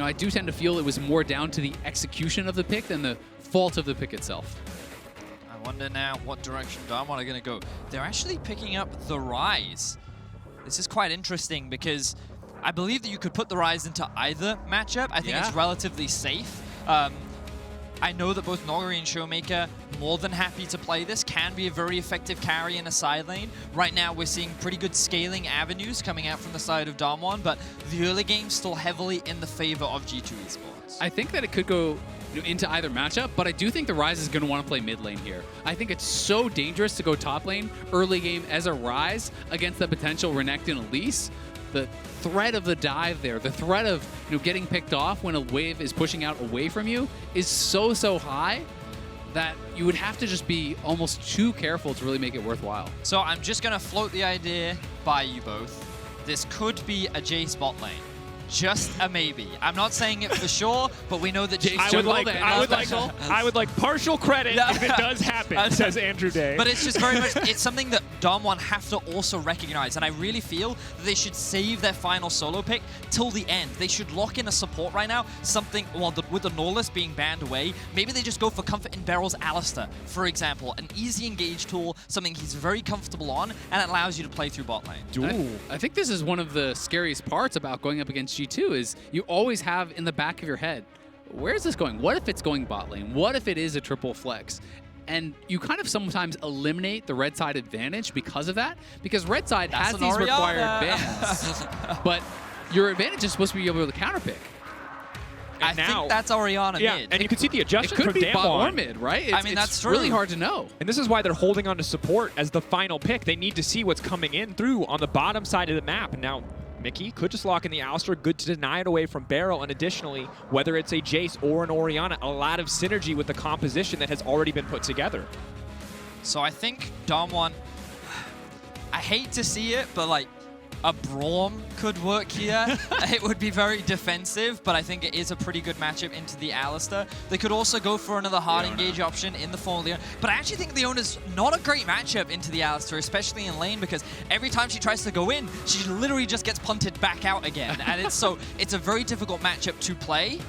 I do tend to feel it was more down to the execution of the pick than the fault of the pick itself. I wonder now what direction DAMWON are going to go. They're actually picking up the Ryze. This is quite interesting because I believe that you could put the Ryze into either matchup. I think it's relatively safe. I know that both Nuguri and ShowMaker more than happy to play this, can be a very effective carry in a side lane. Right now we're seeing pretty good scaling avenues coming out from the side of DAMWON, but the early game's still heavily in the favor of G2 eSports. I think that it could go into either matchup, but I do think the Ryze is going to want to play mid lane here. I think it's so dangerous to go top lane early game as a Ryze against the potential Renekton Elise. The threat of the dive there, the threat of getting picked off when a wave is pushing out away from you is so high that you would have to just be almost too careful to really make it worthwhile. So I'm just going to float the idea by you both. This could be a Jayce bot lane. Just a maybe. I'm not saying it for sure, but we know that Jayce I would like partial credit if it does happen, says Andrew Day. But it's just very much, it's something that DAMWON have to also recognize, and I really feel that they should save their final solo pick till the end. They should lock in a support right now, something, well, with the Norless being banned away, maybe they just go for comfort in Beryl's Alistar, for example. An easy engage tool, something he's very comfortable on, and it allows you to play through bot lane. I think this is one of the scariest parts about going up against G2 is you always have in the back of your head, where is this going? What if it's going bot lane? What if it is a triple flex? And you kind of sometimes eliminate the red side advantage because of that, because red side has these required bans, but your advantage is supposed to be able to counterpick. I think that's Orianna mid. And you can see the adjustment from DAMWON. It could be bot or mid, right? I mean, that's true. Really hard to know. And this is why they're holding on to support as the final pick. They need to see what's coming in through on the bottom side of the map. And now Mykix could just lock in the Alistar, good to deny it away from Beryl, and additionally, whether it's a Jayce or an Orianna, a lot of synergy with the composition that has already been put together. So I think DAMWON, I hate to see it, but like, a Braum could work here. It would be very defensive, but I think it is a pretty good matchup into the Alistar. They could also go for another hard engage option in the form of Leona, but I actually think Leona's not a great matchup into the Alistar, especially in lane, because every time she tries to go in, she literally just gets punted back out again, and it's a very difficult matchup to play.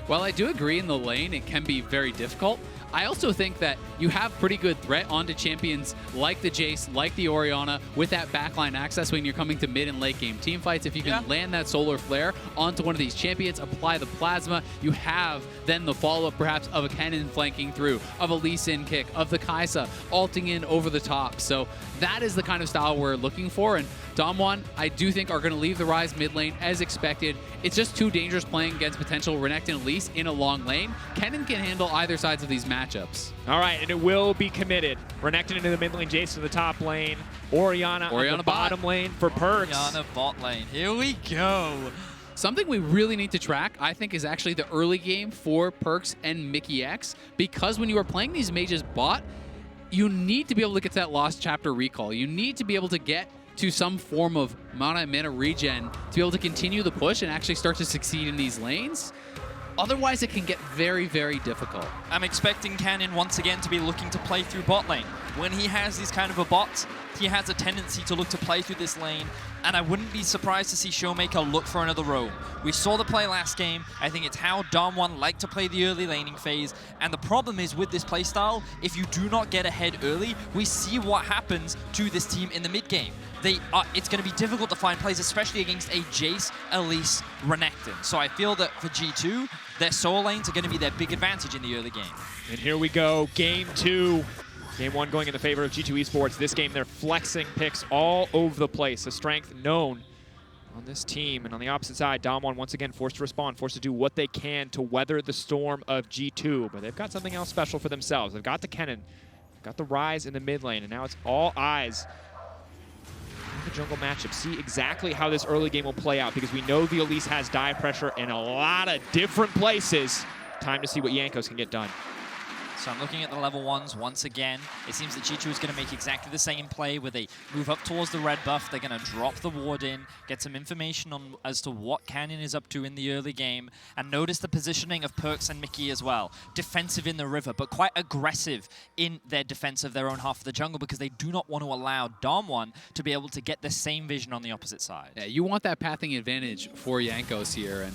While I do agree in the lane, it can be very difficult. I also think that you have pretty good threat onto champions like the Jayce, like the Orianna, with that backline access when you're coming to mid and late game team fights. If you can land that solar flare onto one of these champions, apply the plasma, you have then the follow-up perhaps of a Kennen flanking through, of a Lee Sin kick, of the Kaisa ulting in over the top. So that is the kind of style we're looking for, and DAMWON, I do think, are going to leave the Ryze mid lane as expected. It's just too dangerous playing against potential Renekton Elise in a long lane. Kennen can handle either sides of these matchups. All right, and it will be committed. Renekton into the mid lane, Jayce in the top lane, Orianna on the bottom lane for PerkZ. Orianna bot lane. Here we go. Something we really need to track, I think, is actually the early game for PerkZ and Mykix, because when you are playing these mages bot, you need to be able to get to that Lost Chapter recall. You need to be able to get to some form of mana regen to be able to continue the push and actually start to succeed in these lanes. Otherwise, it can get very difficult. I'm expecting Kennen once again to be looking to play through bot lane. When he has these kind of a bot, he has a tendency to look to play through this lane, and I wouldn't be surprised to see ShowMaker look for another roam. We saw the play last game. I think it's how DAMWON like to play the early laning phase, and the problem is with this playstyle, if you do not get ahead early, we see what happens to this team in the mid game. It's going to be difficult to find plays, especially against a Jayce, Elise, Renekton. So I feel that for G2, their solo lanes are going to be their big advantage in the early game. And here we go, game 2. Game 1 going in the favor of G2 eSports. This game, they're flexing picks all over the place. A strength known on this team. And on the opposite side, DAMWON once again forced to respond, forced to do what they can to weather the storm of G2. But they've got something else special for themselves. They've got the Kennen, they've got the Ryze in the mid lane, and now it's all eyes the jungle matchup. See exactly how this early game will play out, because we know the Elise has dive pressure in a lot of different places. Time to see what Jankos can get done. So I'm looking at the level 1s once again. It seems that G2 is going to make exactly the same play where they move up towards the red buff. They're going to drop the ward in, get some information on as to what Kennen is up to in the early game, and notice the positioning of PerkZ and Mykix as well. Defensive in the river, but quite aggressive in their defense of their own half of the jungle, because they do not want to allow DAMWON to be able to get the same vision on the opposite side. Yeah, you want that pathing advantage for Jankos here, and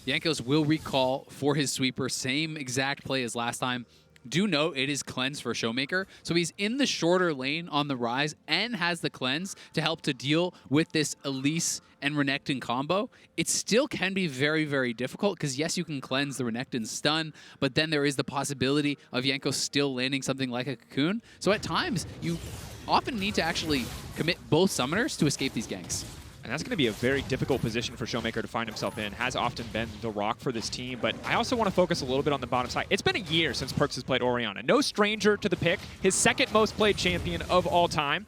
Jankos will recall for his sweeper, same exact play as last time. Do note it is cleanse for ShowMaker, so he's in the shorter lane on the Ryze and has the cleanse to help to deal with this Elise and Renekton combo. It still can be very, very difficult because yes, you can cleanse the Renekton stun, but then there is the possibility of Jankos still landing something like a cocoon. So at times, you often need to actually commit both summoners to escape these ganks. And that's going to be a very difficult position for ShowMaker to find himself in. Has often been the rock for this team, but I also want to focus a little bit on the bottom side. It's been a year since PerkZ has played Orianna. No stranger to the pick. His second most played champion of all time.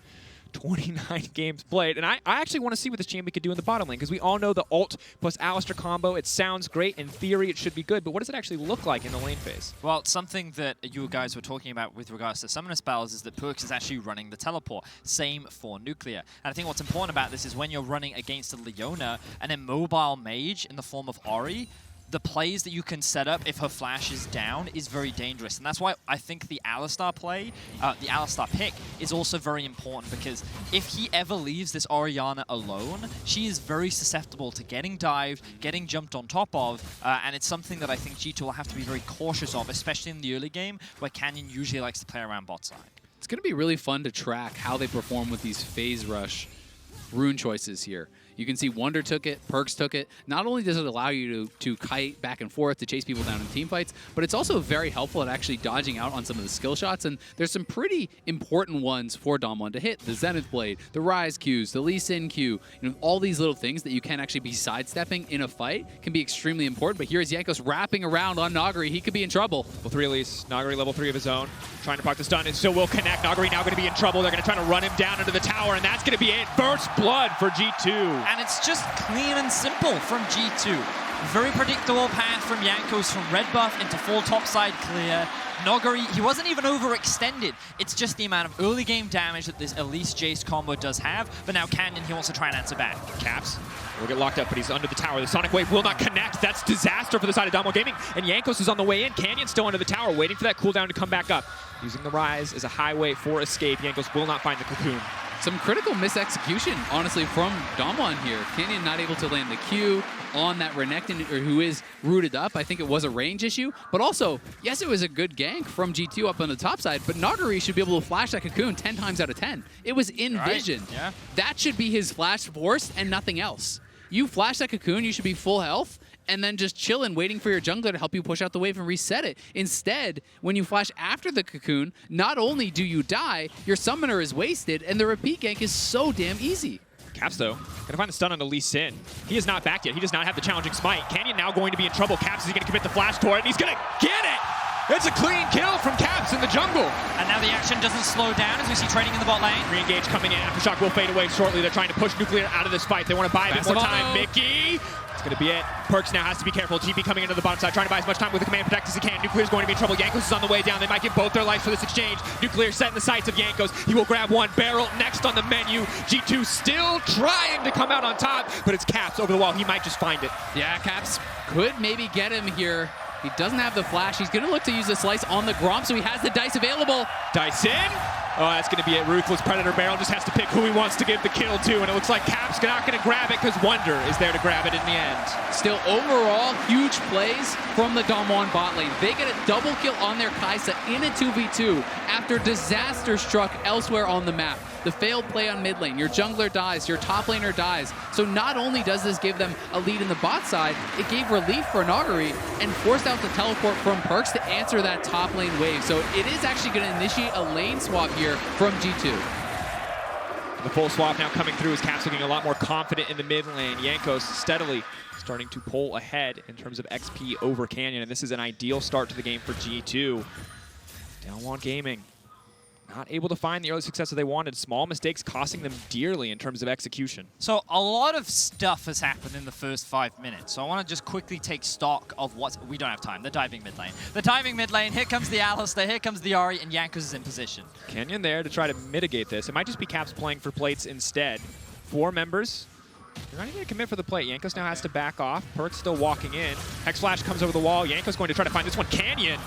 29 games played. And I actually want to see what this champion could do in the bottom lane, because we all know the ult plus Alistar combo, it sounds great. In theory, it should be good, but what does it actually look like in the lane phase? Well, something that you guys were talking about with regards to summoner spells is that PerkZ is actually running the teleport. Same for Nuclear. And I think what's important about this is when you're running against a Leona, an immobile mage in the form of Ori, the plays that you can set up if her flash is down is very dangerous. And that's why I think the Alistar play, the Alistar pick, is also very important, because if he ever leaves this Orianna alone, she is very susceptible to getting dived, getting jumped on top of, and it's something that I think G2 will have to be very cautious of, especially in the early game, where Canyon usually likes to play around bot side. It's going to be really fun to track how they perform with these phase rush rune choices here. You can see Wunder took it, PerkZ took it. Not only does it allow you to kite back and forth to chase people down in team fights, but it's also very helpful at actually dodging out on some of the skill shots. And there's some pretty important ones for DAMWON to hit. The Zenith Blade, the Ryze Qs, the Lee Sin Q, all these little things that you can actually be sidestepping in a fight can be extremely important. But here is Jankos wrapping around on Nuguri. He could be in trouble. Level 3 Elise, Nuguri level 3 of his own. Trying to proc the stun, and still will connect. Nuguri now going to be in trouble. They're going to try to run him down into the tower, and that's going to be it. First blood for G2. And it's just clean and simple from G2. Very predictable path from Jankos from red buff into full topside clear. Nuguri, he wasn't even overextended. It's just the amount of early game damage that this Elise Jayce combo does have. But now Canyon, he wants to try and answer back. Caps will get locked up, but he's under the tower. The Sonic Wave will not connect. That's disaster for the side of DWG Gaming. And Jankos is on the way in. Canyon's still under the tower, waiting for that cooldown to come back up. Using the Ryze as a highway for escape. Jankos will not find the cocoon. Some critical misexecution, honestly, from DAMWON here. Canyon not able to land the Q on that Renekton, who is rooted up. I think it was a range issue, but also, yes, it was a good gank from G2 up on the top side, but Nuguri should be able to flash that cocoon 10 times out of 10. It was in vision. Yeah. That should be his flash force and nothing else. You flash that cocoon, you should be full health, and then just chilling, waiting for your jungler to help you push out the wave and reset it. Instead, when you flash after the cocoon, not only do you die, your summoner is wasted, and the repeat gank is so damn easy. Caps, though, gonna find the stun on Elise Sin. He is not back yet. He does not have the challenging smite. Canyon now going to be in trouble. Caps is gonna commit the flash toward it, and he's gonna get it! It's a clean kill from Caps in the jungle. And now the action doesn't slow down as we see trading in the bot lane. Re-engage coming in. Aftershock will fade away shortly. They're trying to push Nuclear out of this fight. They want to buy a bit more time. Mickey! It's going to be it. PerkZ now has to be careful. TP coming into the bottom side, trying to buy as much time with the command protect as he can. Nuclear's going to be in trouble. Jankos is on the way down. They might get both their lives for this exchange. Nuclear set in the sights of Jankos. He will grab one. Beryl next on the menu. G2 still trying to come out on top, but it's Caps over the wall. He might just find it. Yeah, Caps could maybe get him here. He doesn't have the flash. He's going to look to use the slice on the Gromp, so he has the dice available. Dice in. Oh, that's going to be it. Ruthless Predator. Beryl just has to pick who he wants to give the kill to, and it looks like Cap's not going to grab it because Wunder is there to grab it in the end. Still, overall, huge plays from the DAMWON bot lane. They get a double kill on their Kaisa in a 2v2 after disaster struck elsewhere on the map. The failed play on mid lane, your jungler dies, your top laner dies. So not only does this give them a lead in the bot side, it gave relief for Nuguri and forced out the teleport from PerkZ to answer that top lane wave. So it is actually going to initiate a lane swap here from G2. The full swap now coming through as Caps looking a lot more confident in the mid lane. Jankos steadily starting to pull ahead in terms of XP over Canyon, and this is an ideal start to the game for G2. DWG Gaming not able to find the early success that they wanted. Small mistakes costing them dearly in terms of execution. So a lot of stuff has happened in the first 5 minutes. So I want to just quickly take stock of what we don't have time. The diving mid lane. The diving mid lane. Here comes the Alistar. Here comes the Ahri, and Jankos is in position. Canyon there to try to mitigate this. It might just be Caps playing for plates instead. 4 members. They're not even going to commit for the plate. Jankos now has to back off. PerkZ still walking in. Hex Flash comes over the wall. Jankos going to try to find this one. Canyon.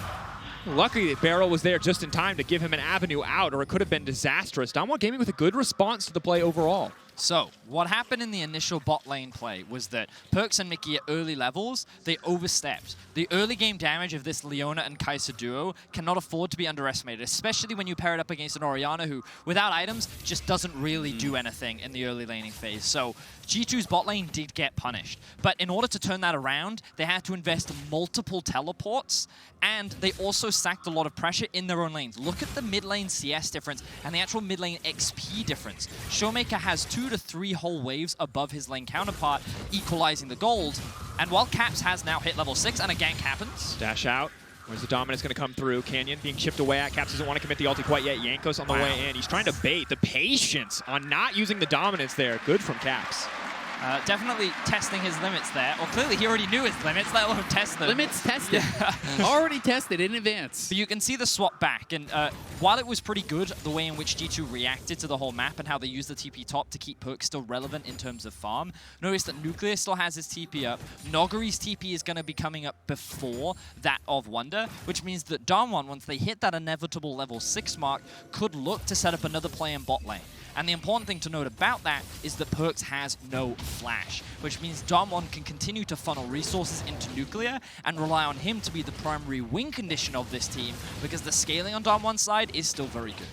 Luckily, Beryl was there just in time to give him an avenue out, or it could have been disastrous. DWG Gaming with a good response to the play overall. So, what happened in the initial bot lane play was that PerkZ and Mickey at early levels, they overstepped. The early game damage of this Leona and Kaisa duo cannot afford to be underestimated, especially when you pair it up against an Orianna who, without items, just doesn't really do anything in the early laning phase. So, G2's bot lane did get punished. But in order to turn that around, they had to invest multiple teleports, and they also sacked a lot of pressure in their own lanes. Look at the mid lane CS difference and the actual mid lane XP difference. ShowMaker has 2 to 3 whole waves above his lane counterpart, equalizing the gold. And while Caps has now hit level 6 and a gank happens. Dash out. Where's the dominance going to come through? Canyon being chipped away at. Caps doesn't want to commit the ulti quite yet. Jankos on the way in. He's trying to bait. The patience on not using the dominance there. Good from Caps. Definitely testing his limits there. Well, clearly he already knew his limits, let alone test them. Limits tested. Already tested in advance. But you can see the swap back, and while it was pretty good, the way in which G2 reacted to the whole map and how they used the TP top to keep PerkZ still relevant in terms of farm, notice that Nuclear still has his TP up. Nuguri's TP is going to be coming up before that of Wunder, which means that DAMWON, once they hit that inevitable level 6 mark, could look to set up another play in bot lane. And the important thing to note about that is that PerkZ has no flash, which means DAMWON can continue to funnel resources into Nuclear and rely on him to be the primary win condition of this team, because the scaling on DAMWON's side is still very good.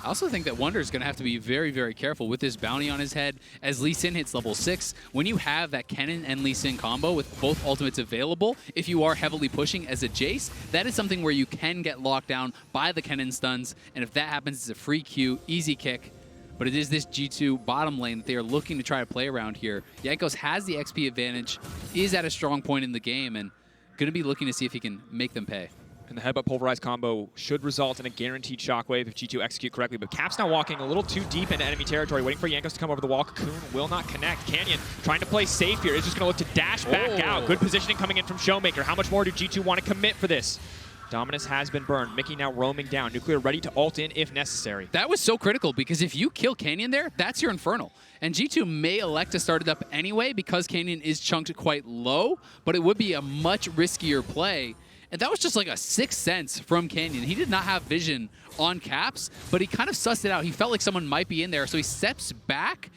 I also think that Wunder is going to have to be very, very careful with this bounty on his head as Lee Sin hits level 6. When you have that Kennen and Lee Sin combo with both ultimates available, if you are heavily pushing as a Jayce, that is something where you can get locked down by the Kennen stuns, and if that happens, it's a free Q, easy kick. But it is this G2 bottom lane that they are looking to try to play around here. Jankos has the XP advantage, is at a strong point in the game, and going to be looking to see if he can make them pay. And the headbutt pulverize combo should result in a guaranteed shockwave if G2 execute correctly. But Cap's now walking a little too deep into enemy territory, waiting for Jankos to come over the wall. Cocoon will not connect. Canyon trying to play safe here. Is just going to look to dash back out. Good positioning coming in from ShowMaker. How much more do G2 want to commit for this? Dominus has been burned. Mickey now roaming down. Nuclear ready to ult in if necessary. That was so critical because if you kill Canyon there, that's your Infernal. And G2 may elect to start it up anyway because Canyon is chunked quite low, but it would be a much riskier play. And that was just like a 6th sense from Canyon. He did not have vision on Caps, but he kind of sussed it out. He felt like someone might be in there, so he steps back,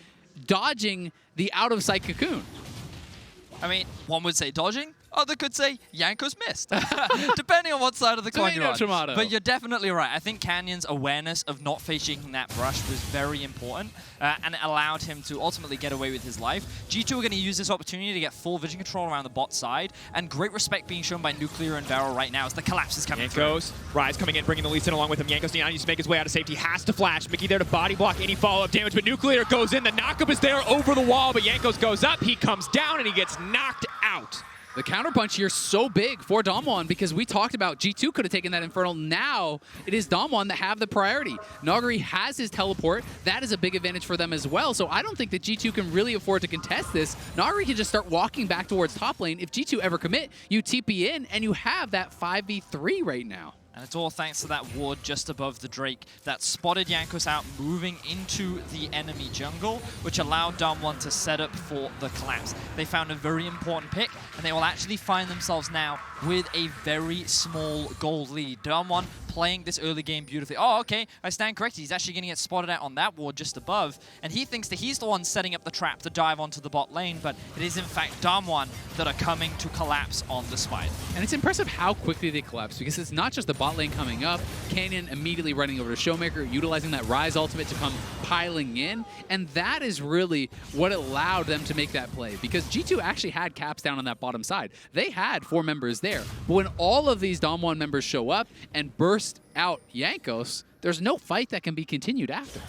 dodging the out-of-sight Cocoon. I mean, one would say dodging. Other could say Jankos missed, depending on what side of the coin you're on. Tomato. But you're definitely right. I think Canyon's awareness of not faking that brush was very important, and it allowed him to ultimately get away with his life. G2 are going to use this opportunity to get full vision control around the bot side, and great respect being shown by Nuclear and Beryl right now as the collapse is coming through. Jankos, Ryze coming in, bringing the Lee Sin along with him. Jankos needs to make his way out of safety, has to flash. Mickey there to body block any follow-up damage, but Nuclear goes in. The knockup is there over the wall, but Jankos goes up, he comes down, and he gets knocked out. The counterpunch here is so big for DAMWON because we talked about G2 could have taken that Infernal. Now it is DAMWON that have the priority. Nuguri has his teleport. That is a big advantage for them as well. So I don't think that G2 can really afford to contest this. Nuguri can just start walking back towards top lane. If G2 ever commit, you TP in and you have that 5v3 right now. And it's all thanks to that ward just above the Drake that spotted Jankos out moving into the enemy jungle, which allowed DAMWON to set up for the collapse. They found a very important pick, and they will actually find themselves now with a very small gold lead. DAMWON playing this early game beautifully. Oh, okay, I stand corrected. He's actually going to get spotted out on that ward just above, and he thinks that he's the one setting up the trap to dive onto the bot lane, but it is in fact DAMWON that are coming to collapse on the Spider. And it's impressive how quickly they collapse because it's not just the bot lane coming up, Canyon immediately running over to ShowMaker, utilizing that Ryze ultimate to come piling in, and that is really what allowed them to make that play because G2 actually had Caps down on that bottom side. They had 4 members there, but when all of these DAMWON members show up and burst out Jankos, there's no fight that can be continued after.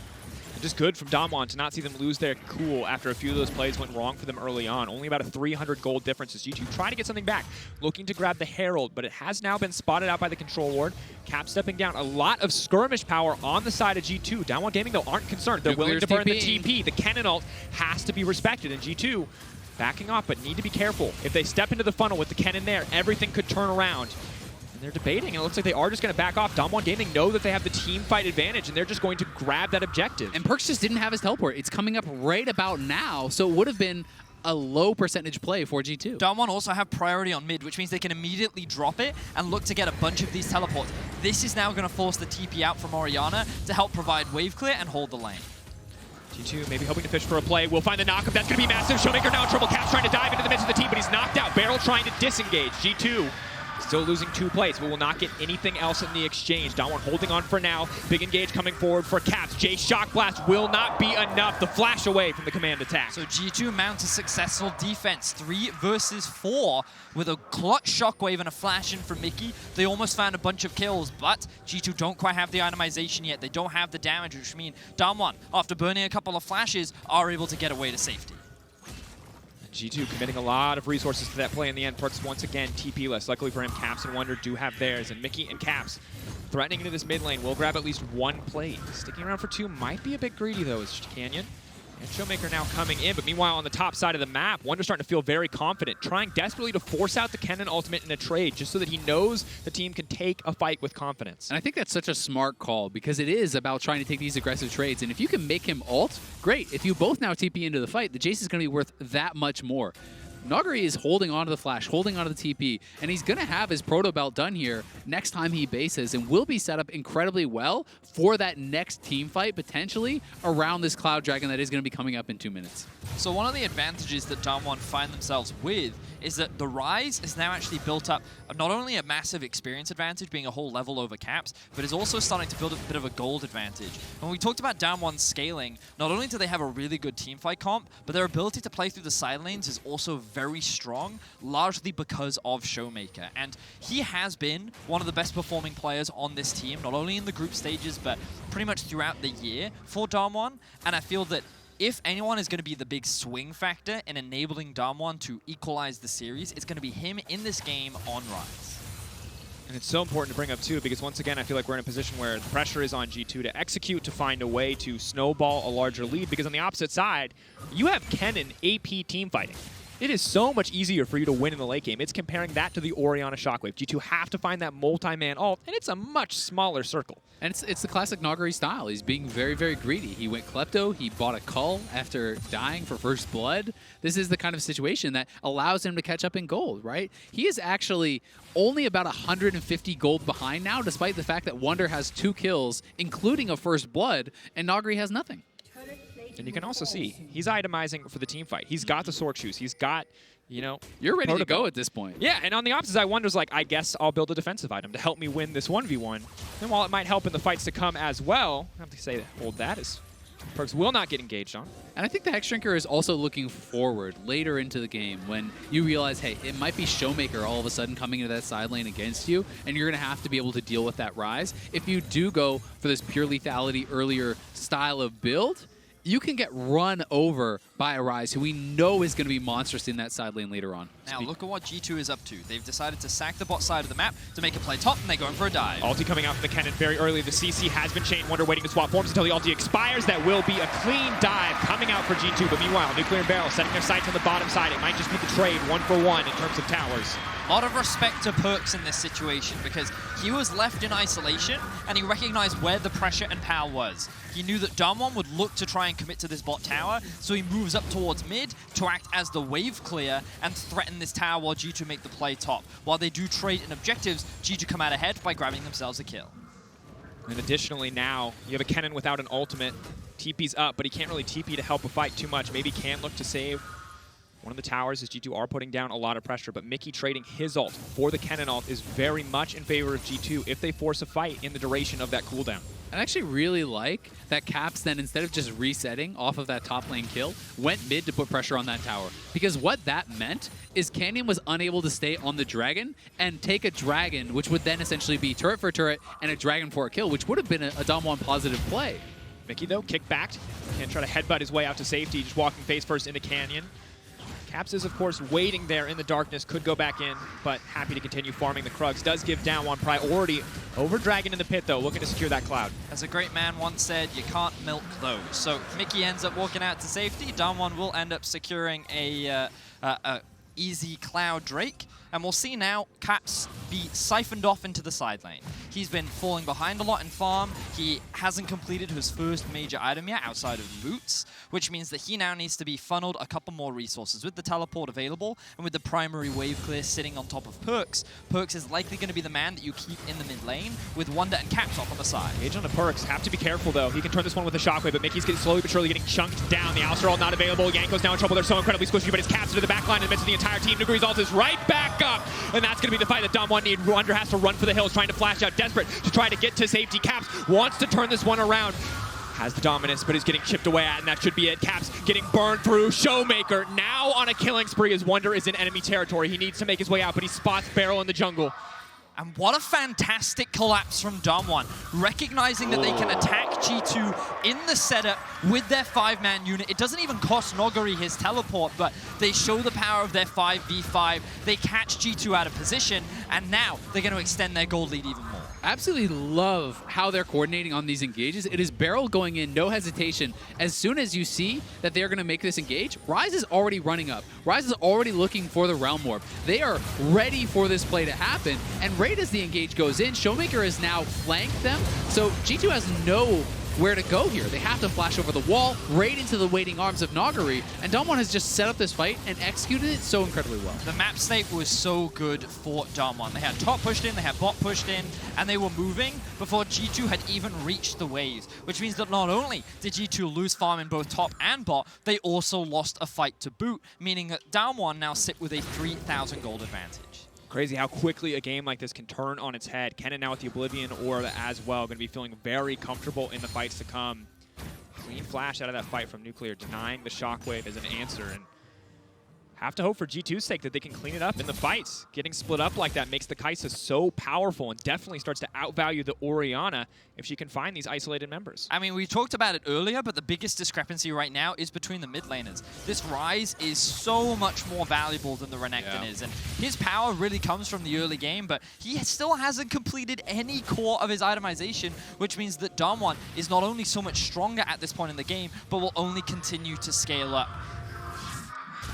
Just good from DAMWON to not see them lose their cool after a few of those plays went wrong for them early on. Only about a 300 gold difference as G2 try to get something back, looking to grab the Herald, but it has now been spotted out by the control ward. Cap stepping down. A lot of skirmish power on the side of G2. DWG Gaming, though, aren't concerned. They're willing to burn the TP. The Kennen ult has to be respected, and G2 backing off, but need to be careful. If they step into the funnel with the Kennen there, everything could turn around. And they're debating, and it looks like they are just going to back off. DWG Gaming know that they have the team fight advantage, and they're just going to grab that objective. And PerkZ just didn't have his teleport. It's coming up right about now, so it would have been a low percentage play for G2. DWG also have priority on mid, which means they can immediately drop it and look to get a bunch of these teleports. This is now going to force the TP out from Orianna to help provide wave clear and hold the lane. G2 maybe hoping to fish for a play. We'll find the knockup. That's going to be massive. ShowMaker now in trouble. Caps trying to dive into the midst of the team, but he's knocked out. Beryl trying to disengage. G2 still losing 2 plays, but will not get anything else in the exchange. DWGN holding on for now. Big engage coming forward for Caps. Jayce Shock Blast will not be enough. The flash away from the command attack. So G2 mounts a successful defense, 3 versus 4, with a clutch shockwave and a flash in from Mickey. They almost found a bunch of kills, but G2 don't quite have the itemization yet. They don't have the damage, which means DWGN, after burning a couple of flashes, are able to get away to safety. G2 committing a lot of resources to that play in the end. PerkZ once again TP-less. Luckily for him, Caps and Wunder do have theirs. And Mickey and Caps threatening into this mid lane will grab at least 1 plate. Sticking around for 2 might be a bit greedy though as Canyon and ShowMaker now coming in. But meanwhile on the top side of the map, Wunder starting to feel very confident, trying desperately to force out the Kennen ultimate in a trade just so that he knows the team can take a fight with confidence. And I think that's such a smart call because it is about trying to take these aggressive trades. And if you can make him ult, great. If you both now TP into the fight, the Jayce is going to be worth that much more. Nuguri is holding onto the flash, holding onto the TP, and he's going to have his proto belt done here next time he bases and will be set up incredibly well for that next team fight, potentially, around this Cloud Dragon that is going to be coming up in 2 minutes. So one of the advantages that DWGN find themselves with is that the Ryze is now actually built up not only a massive experience advantage, being a whole level over Caps, but is also starting to build a bit of a gold advantage. When we talked about DWGN scaling, not only do they have a really good teamfight comp, but their ability to play through the side lanes is also very strong, largely because of ShowMaker. And he has been one of the best performing players on this team, not only in the group stages, but pretty much throughout the year for DWGN. And I feel that if anyone is going to be the big swing factor in enabling DWGN to equalize the series, it's going to be him in this game on Ryze. And it's so important to bring up too, because once again, I feel like we're in a position where the pressure is on G2 to execute, to find a way to snowball a larger lead, because on the opposite side, you have Kennen AP team fighting. It is so much easier for you to win in the late game. It's comparing that to the Orianna Shockwave. G2 have to find that multi-man ult, and it's a much smaller circle. And it's the classic Nuguri style. He's being very, very greedy. He went Klepto. He bought a Cull after dying for first blood. This is the kind of situation that allows him to catch up in gold, right? He is actually only about 150 gold behind now, despite the fact that Wunder has 2 kills, including a first blood, and Nuguri has nothing. And you can also see, he's itemizing for the team fight. He's got the Sork shoes. He's got, you know... You're ready to go at this point. Yeah, and on the opposite side, Wunder's like, I guess I'll build a defensive item to help me win this 1v1. And while it might help in the fights to come as well, I have to say, hold that is... PerkZ will not get engaged on. And I think the Hex Drinker is also looking forward later into the game when you realize, hey, it might be ShowMaker all of a sudden coming into that side lane against you, and you're going to have to be able to deal with that Ryze. If you do go for this pure lethality earlier style of build, you can get run over by a Ryze who we know is going to be monstrous in that side lane later on. Now look at what G2 is up to. They've decided to sack the bot side of the map to make a play top, and they're going for a dive. Ulti coming out from the Kennen very early. The CC has been chained. Wunder waiting to swap forms until the ulti expires. That will be a clean dive coming out for G2. But meanwhile, Nuclear and Beryl setting their sights on the bottom side. It might just be the trade 1-for-1 in terms of towers. A lot of respect to PerkZ in this situation because he was left in isolation and he recognized where the pressure and power was. He knew that DWGN would look to try and commit to this bot tower, so he moves up towards mid to act as the wave clear and threaten this tower while G2 make the play top. While they do trade in objectives, G2 come out ahead by grabbing themselves a kill. And additionally now, you have a Kennen without an ultimate. TP's up, but he can't really TP to help a fight too much. Maybe can look to save one of the towers as G2 are putting down a lot of pressure, but Mickey trading his ult for the Kennen ult is very much in favor of G2 if they force a fight in the duration of that cooldown. I actually really like that Caps then, instead of just resetting off of that top lane kill, went mid to put pressure on that tower. Because what that meant is Canyon was unable to stay on the dragon and take a dragon, which would then essentially be turret for turret and a dragon for a kill, which would have been a DWGN positive play. Mickey, though, kick backed and try to headbutt his way out to safety, just walking face first into Canyon. Caps is, of course, waiting there in the darkness, could go back in, but happy to continue farming the Krugs. Does give DWGN priority over Dragon in the pit, though, looking to secure that Cloud. As a great man once said, you can't milk those. So Mickey ends up walking out to safety. DWGN will end up securing a easy Cloud Drake. And we'll see now Caps be be siphoned off into the side lane. He's been falling behind a lot in farm. He hasn't completed his first major item yet outside of boots, which means that he now needs to be funneled a couple more resources. With the teleport available and with the primary wave clear sitting on top of PerkZ, PerkZ is likely going to be the man that you keep in the mid lane with Wunder and Caps off on the side. Age on the PerkZ. Have to be careful, though. He can turn this one with a shockwave, but Mykix getting slowly but surely getting chunked down. The Alistar ult not available. Jankos now in trouble. They're so incredibly squishy, but it's Caps into the back line in the midst of the entire team. Nuguri's ult is right back up, and that's going to be the fight that DAMWON need. Wunder has to run for the hills, trying to flash out, desperate to try to get to safety. Caps wants to turn this one around. Has the dominance, but is getting chipped away at, and that should be it. Caps getting burned through. ShowMaker now on a killing spree as Wunder is in enemy territory. He needs to make his way out, but he spots Beryl in the jungle. And what a fantastic collapse from DAMWON, recognizing that they can attack G2 in the setup with their 5-man unit. It doesn't even cost Nuguri his teleport, but they show the power of their 5v5. They catch G2 out of position, and now they're going to extend their gold lead even more. Absolutely love how they're coordinating on these engages. It is Beryl going in, no hesitation. As soon as you see that they're going to make this engage, Ryze is already running up. Ryze is already looking for the Realm Orb. They are ready for this play to happen, and right as the engage goes in, ShowMaker has now flanked them, so G2 has no where to go here. They have to flash over the wall, right into the waiting arms of Nuguri, and DAMWON has just set up this fight and executed it so incredibly well. The map state was so good for DAMWON. They had top pushed in, they had bot pushed in, and they were moving before G2 had even reached the waves, which means that not only did G2 lose farm in both top and bot, they also lost a fight to boot, meaning that DAMWON now sit with a 3,000 gold advantage. Crazy how quickly a game like this can turn on its head. Kennen now with the Oblivion Orb as well, going to be feeling very comfortable in the fights to come. Clean flash out of that fight from Nuclear, denying the shockwave as an answer, and have to hope for G2's sake that they can clean it up in the fights. Getting split up like that makes the Kaisa so powerful and definitely starts to outvalue the Orianna if she can find these isolated members. I mean, we talked about it earlier, but the biggest discrepancy right now is between the mid laners. This Ryze is so much more valuable than the Renekton is, and his power really comes from the early game, but he still hasn't completed any core of his itemization, which means that DAMWON is not only so much stronger at this point in the game, but will only continue to scale up.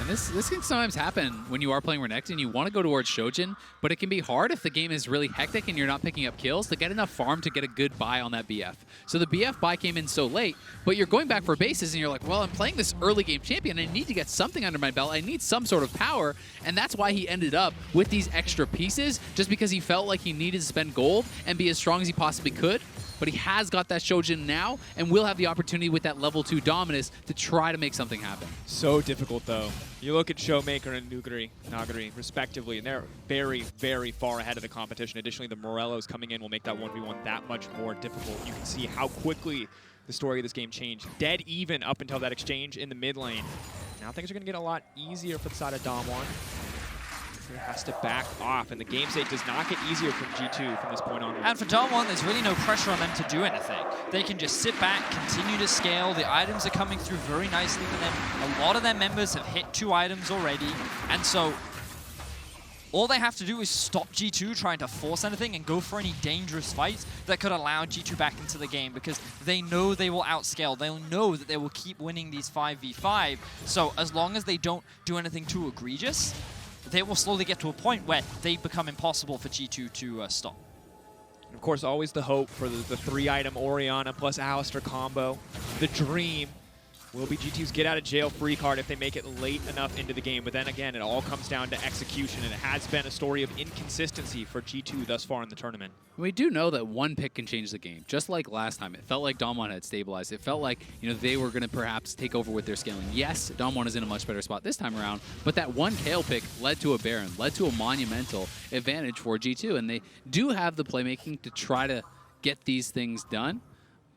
And this can sometimes happen when you are playing Renekton. You want to go towards Shojin, but it can be hard if the game is really hectic and you're not picking up kills to get enough farm to get a good buy on that BF. So the BF buy came in so late, but you're going back for bases and you're like, well, I'm playing this early game champion. I need to get something under my belt. I need some sort of power. And that's why he ended up with these extra pieces, just because he felt like he needed to spend gold and be as strong as he possibly could. But he has got that Shojin now and will have the opportunity with that level 2 dominance to try to make something happen. So difficult, though. You look at ShowMaker and Nuguri, respectively, and they're very, very far ahead of the competition. Additionally, the Morellos coming in will make that 1v1 that much more difficult. You can see how quickly the story of this game changed. Dead even up until that exchange in the mid lane. Now things are going to get a lot easier for the side of DAMWON. Has to back off, and the game state does not get easier from G2 from this point on. And for DAMWON, there's really no pressure on them to do anything. They can just sit back, continue to scale. The items are coming through very nicely for them. A lot of their members have hit 2 items already, and so all they have to do is stop G2 trying to force anything and go for any dangerous fights that could allow G2 back into the game, because they know they will outscale. They'll know that they will keep winning these 5v5. So as long as they don't do anything too egregious, they will slowly get to a point where they become impossible for G2 to stop. And of course, always the hope for the 3-item Orianna plus Alistar combo. The dream will be G2's get out of jail free card if they make it late enough into the game. But then again, it all comes down to execution, and it has been a story of inconsistency for G2 thus far in the tournament. We do know that one pick can change the game. Just like last time, it felt like DAMWON had stabilized. It felt like, you know, they were going to perhaps take over with their scaling. Yes, DAMWON is in a much better spot this time around, but that one Kayle pick led to a Baron, led to a monumental advantage for G2, and they do have the playmaking to try to get these things done.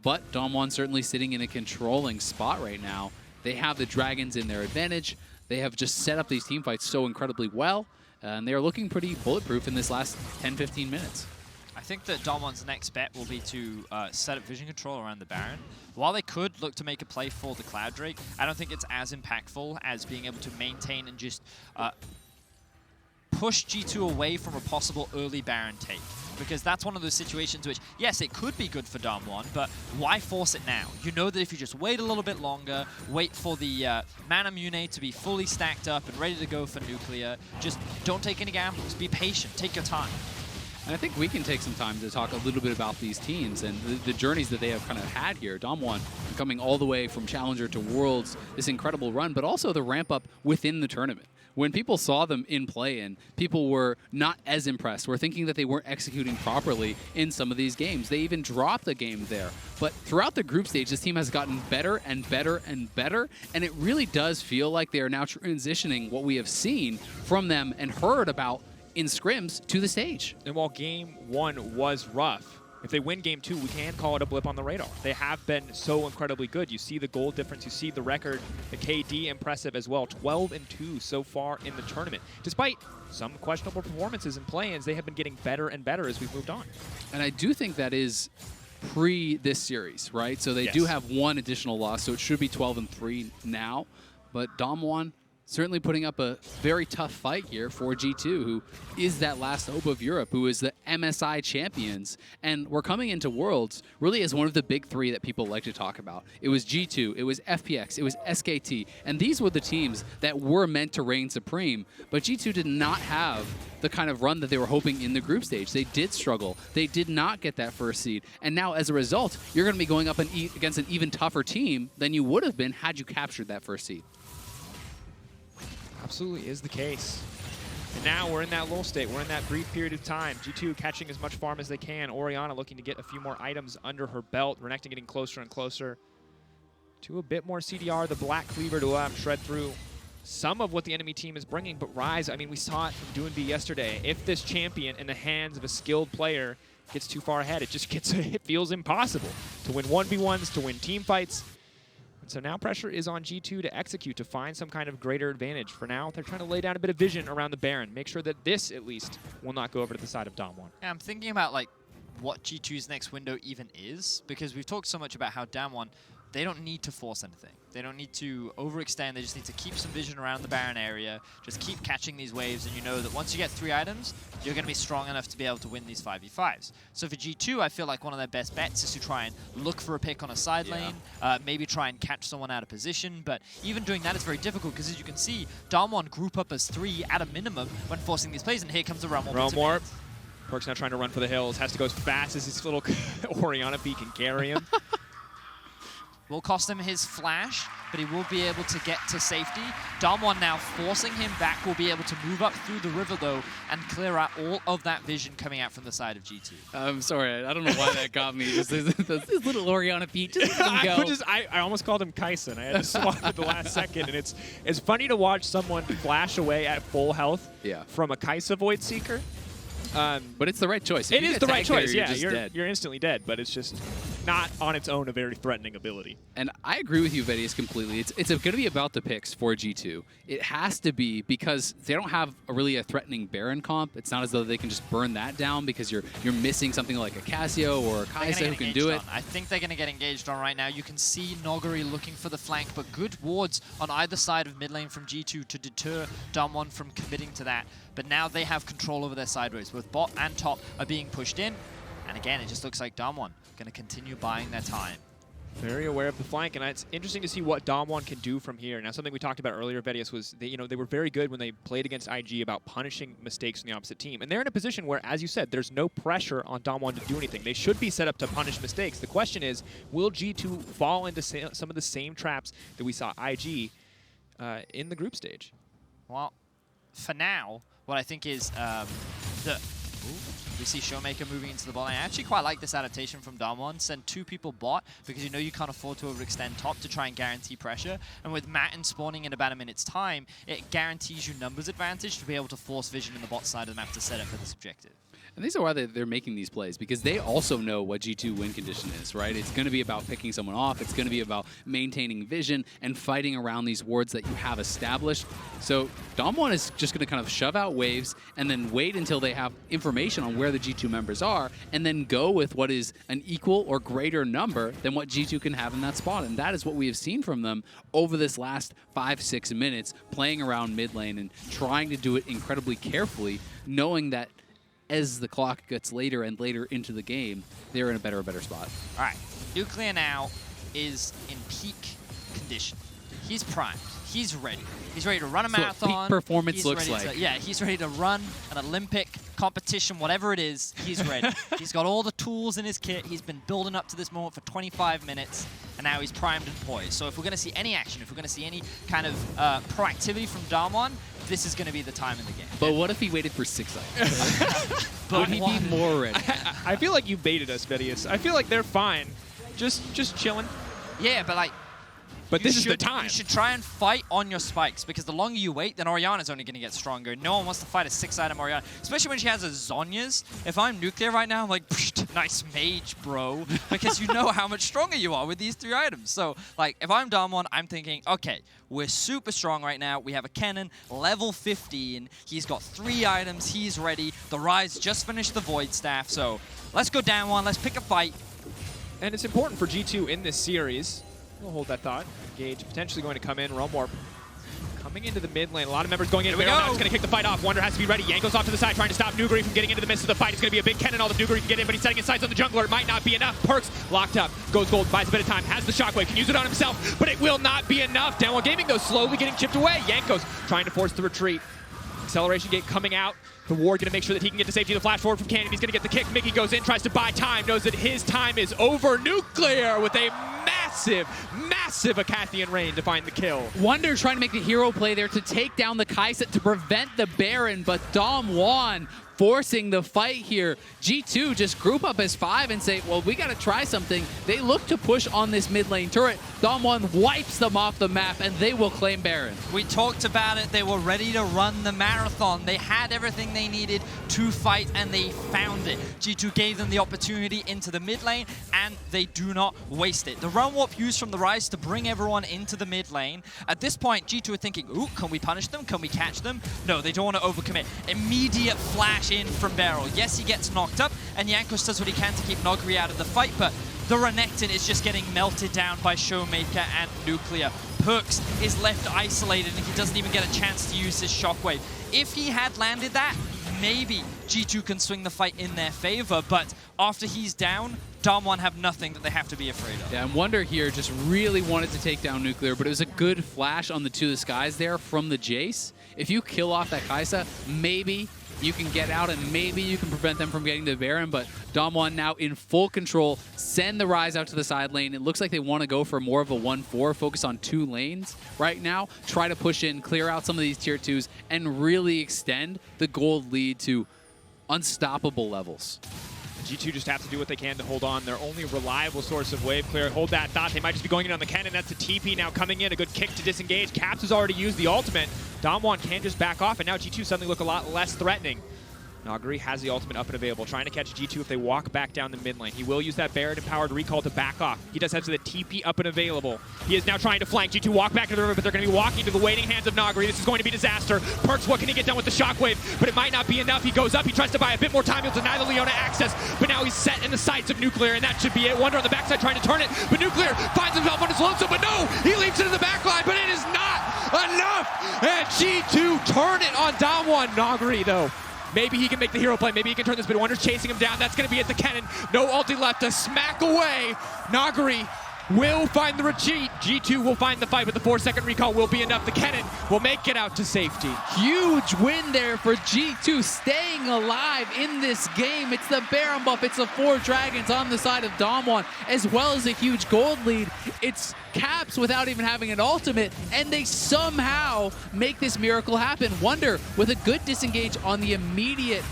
But DAMWON certainly sitting in a controlling spot right now. They have the Dragons in their advantage. They have just set up these team fights so incredibly well, and they're looking pretty bulletproof in this last 10-15 minutes. I think that DAMWON's next bet will be to set up vision control around the Baron. While they could look to make a play for the Cloud Drake, I don't think it's as impactful as being able to maintain and just push G2 away from a possible early Baron take. Because that's one of those situations which, yes, it could be good for DAMWON, but why force it now? You know that if you just wait a little bit longer, wait for the Mana Mune to be fully stacked up and ready to go for Nuclear, just don't take any gambles. Be patient. Take your time. And I think we can take some time to talk a little bit about these teams and the journeys that they have kind of had here. DAMWON coming all the way from Challenger to Worlds, this incredible run, but also the ramp up within the tournament. When people saw them in play-in, people were not as impressed. We're thinking that they weren't executing properly in some of these games. They even dropped a game there. But throughout the group stage, this team has gotten better and better and better, and it really does feel like they are now transitioning what we have seen from them and heard about in scrims to the stage. And while game 1 was rough, if they win game 2, we can call it a blip on the radar. They have been so incredibly good. You see the goal difference, you see the record, the KD impressive as well. 12-2 so far in the tournament. Despite some questionable performances and play-ins, they have been getting better and better as we've moved on. And I do think that is pre this series, right? So they do have one additional loss, so it should be 12-3 now. But DAMWON certainly putting up a very tough fight here for G2, who is that last hope of Europe, who is the MSI champions. And we're coming into Worlds really as one of the big three that people like to talk about. It was G2, it was FPX, it was SKT, and these were the teams that were meant to reign supreme. But G2 did not have the kind of run that they were hoping in the group stage. They did struggle. They did not get that first seed. And now, as a result, you're going to be going up against an even tougher team than you would have been had you captured that first seed. Absolutely is the case. And now we're in that lull state. We're in that brief period of time. G2 catching as much farm as they can. Orianna looking to get a few more items under her belt. Renekton getting closer and closer to a bit more CDR. The Black Cleaver to shred through some of what the enemy team is bringing. But Ryze, I mean, we saw it from DWG yesterday. If this champion in the hands of a skilled player gets too far ahead, it feels impossible to win 1v1s, to win team fights. So now pressure is on G2 to execute, to find some kind of greater advantage. For now, they're trying to lay down a bit of vision around the Baron, make sure that this, at least, will not go over to the side of DAMWON. Yeah, I'm thinking about like what G2's next window even is, because we've talked so much about how DAMWON, they don't need to force anything. They don't need to overextend. They just need to keep some vision around the Baron area, just keep catching these waves, and you know that once you get 3 items, you're going to be strong enough to be able to win these 5v5s. So for G2, I feel like one of their best bets is to try and look for a pick on a side lane, maybe try and catch someone out of position, but even doing that is very difficult, because as you can see, DAMWON group up as 3 at a minimum when forcing these plays, and here comes the Realm Warp. PerkZ now trying to run for the hills, has to go as fast as his little Orianna feet can carry him. Will cost him his flash, but he will be able to get to safety. DAMWON now forcing him back, will be able to move up through the river though and clear out all of that vision coming out from the side of G2. I'm sorry, I don't know why that got me. Just those little Orianna feet just go. I almost called him Kaisa, and I had to swap at the last second. And it's funny to watch someone flash away at full health from a Kaisa Void Seeker. But it's the right choice. It is the right choice, yeah. You're instantly dead, but it's just not on its own a very threatening ability. And I agree with you, Vedius, completely. It's going to be about the picks for G2. It has to be, because they don't have a threatening Baron comp. It's not as though they can just burn that down, because you're missing something like a Cassio or a Kaisa who can do it. I think they're going to get engaged on right now. You can see Nuguri looking for the flank, but good wards on either side of mid lane from G2 to deter DAMWON from committing to that. But now they have control over their sideways. Both bot and top are being pushed in. And again, it just looks like DAMWON going to continue buying their time. Very aware of the flank, and it's interesting to see what DAMWON can do from here. Now, something we talked about earlier, Vedius, was they were very good when they played against IG about punishing mistakes from the opposite team. And they're in a position where, as you said, there's no pressure on DAMWON to do anything. They should be set up to punish mistakes. The question is, will G2 fall into some of the same traps that we saw IG in the group stage? Well, for now, what I think is we see ShowMaker moving into the bot lane. I actually quite like this adaptation from DAMWON. Send 2 people bot, because you know you can't afford to overextend top to try and guarantee pressure. And with Matin spawning in about a minute's time, it guarantees you numbers advantage to be able to force vision in the bot side of the map to set up for this objective. And these are why they're making these plays, because they also know what G2 win condition is, right? It's going to be about picking someone off. It's going to be about maintaining vision and fighting around these wards that you have established. So DAMWON is just going to kind of shove out waves and then wait until they have information on where the G2 members are, and then go with what is an equal or greater number than what G2 can have in that spot. And that is what we have seen from them over this last 5-6 minutes, playing around mid lane and trying to do it incredibly carefully, knowing that as the clock gets later and later into the game, they're in a better spot. All right, Nuclear now is in peak condition. He's primed. He's ready. He's ready to run a marathon. Peak performance looks like. He's ready to run an Olympic competition, whatever it is, he's ready. He's got all the tools in his kit. He's been building up to this moment for 25 minutes, and now he's primed and poised. So if we're going to see any action, if we're going to see any kind of proactivity from DAMWON, this is going to be the time in the game. But what if he waited for 6 items? Would he be more ready? I feel like you baited us, Vedius. I feel like they're fine. Just chilling. Yeah, but like... But this is the time. You should try and fight on your spikes, because the longer you wait, then Orianna's only going to get stronger. No one wants to fight a 6-item Orianna, especially when she has a Zhonya's. If I'm Nuclear right now, I'm like, nice mage, bro, because you know how much stronger you are with these 3 items. So, like, if I'm DAMWON, I'm thinking, okay, we're super strong right now. We have a Kennen, level 15. He's got 3 items. He's ready. The Ryze just finished the Void Staff. So, let's go DAMWON. Let's pick a fight. And it's important for G2 in this series. We'll hold that thought. Engage potentially going to come in. Realm Warp coming into the mid lane. A lot of members going in. Beryl now is going to kick the fight off. Wunder has to be ready. Jankos off to the side trying to stop Nuguri from getting into the midst of the fight. It's going to be a big Kennen. All the Nuguri can get in, but he's setting his sights on the jungler. It might not be enough. PerkZ locked up. Goes gold. Buys a bit of time. Has the shockwave. Can use it on himself, but it will not be enough. DWG Gaming, though, slowly getting chipped away. Jankos trying to force the retreat. Acceleration gate coming out. The Ward going to make sure that he can get to safety. The flash forward from Cannon. He's going to get the kick. Mykix goes in, tries to buy time. Knows that his time is over. Nuclear with a massive Acathian rain to find the kill. Wunder trying to make the hero play there to take down the Kaisa to prevent the Baron, but DAMWON forcing the fight here. G2 just group up as 5 and say, well, we got to try something. They look to push on this mid lane turret. DAMWON wipes them off the map, and they will claim Baron. We talked about it. They were ready to run the marathon. They had everything they needed to fight, and they found it. G2 gave them the opportunity into the mid lane, and they do not waste it. The run warp used from the Ryze to bring everyone into the mid lane. At this point, G2 are thinking, ooh, can we punish them? Can we catch them? No, they don't want to overcommit. Immediate flash in from Beryl. Yes, he gets knocked up, and Jankos does what he can to keep Nuguri out of the fight, but the Renekton is just getting melted down by ShowMaker and Nuclear. PerkZ is left isolated, and he doesn't even get a chance to use his shockwave. If he had landed that, maybe G2 can swing the fight in their favor, but after he's down, DAMWON have nothing that they have to be afraid of. Yeah, and Wunder here just really wanted to take down Nuclear, but it was a good flash on the To The Skies there from the Jayce. If you kill off that Kaisa, maybe you can get out and maybe you can prevent them from getting the Baron, but DAMWON now in full control, send the Ryze out to the side lane. It looks like they want to go for more of a 1-4, focus on 2 lanes right now, try to push in, clear out some of these tier 2s, and really extend the gold lead to unstoppable levels. G2 just have to do what they can to hold on. Their only reliable source of wave clear. Hold that thought. They might just be going in on the Kennen. That's a TP now coming in. A good kick to disengage. Caps has already used the ultimate. DAMWON can just back off, and now G2 suddenly look a lot less threatening. Nuguri has the ultimate up and available, trying to catch G2 if they walk back down the mid lane. He will use that Baron-empowered recall to back off. He does have the TP up and available. He is now trying to flank. G2 walk back to the river, but they're going to be walking to the waiting hands of Nuguri. This is going to be disaster. PerkZ, what can he get done with the shockwave? But it might not be enough. He goes up. He tries to buy a bit more time. He'll deny the Leona access, but now he's set in the sights of Nuclear, and that should be it. Wunder on the backside trying to turn it, but Nuclear finds himself on his lonesome, but no! He leaps into the backline, but it is not enough! And G2 turn it on DAMWON. Nuguri, though. Maybe he can make the hero play. Maybe he can turn this, but Wunder's chasing him down. That's going to be at the Kennen. No ulti left to smack away. Nuguri will find the retreat. G2 will find the fight, but the 4-second recall will be enough. The Kennen will make it out to safety. Huge win there for G2, staying alive in this game. It's the Baron buff. It's the 4 dragons on the side of DAMWON, as well as a huge gold lead. It's Caps without even having an ultimate, and they somehow make this miracle happen. Wunder with a good disengage on the immediate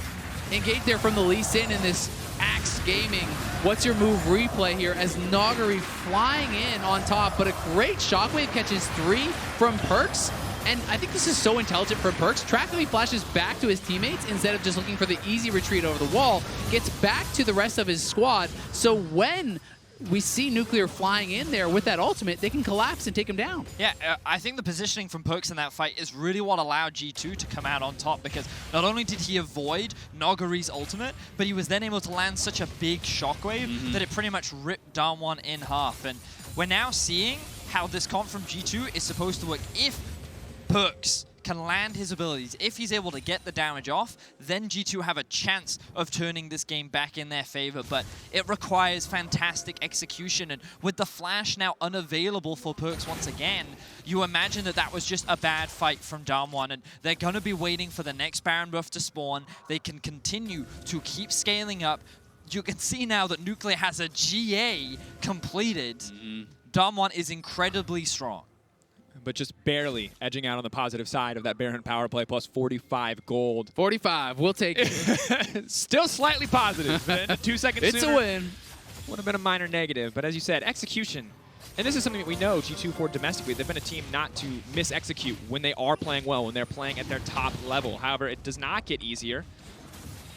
engage there from the Lee Sin in this Axe Gaming. What's your move replay here as Nuguri flying in on top, but a great shockwave catches 3 from PerkZ. And I think this is so intelligent from PerkZ. Trackley flashes back to his teammates instead of just looking for the easy retreat over the wall, gets back to the rest of his squad. So when we see Nuclear flying in there with that ultimate, they can collapse and take him down. Yeah, I think the positioning from PerkZ in that fight is really what allowed G2 to come out on top, because not only did he avoid Nuguri's ultimate, but he was then able to land such a big shockwave that it pretty much ripped DAMWON in half. And we're now seeing how this comp from G2 is supposed to work. If PerkZ can land his abilities, if he's able to get the damage off, then G2 have a chance of turning this game back in their favor. But it requires fantastic execution, and with the flash now unavailable for PerkZ once again, you imagine that that was just a bad fight from DAMWON, and they're going to be waiting for the next Baron buff to spawn. They can continue to keep scaling up. You can see now that Nuclear has a GA completed. DAMWON is incredibly strong. But just barely edging out on the positive side of that Baron power play, plus 45 gold. 45, we'll take it. Still slightly positive, man. 2 seconds It's sooner a win. would have been a minor negative. But as you said, execution. And this is something that we know G2 for domestically. They've been a team not to mis-execute when they are playing well, when they're playing at their top level. However, it does not get easier.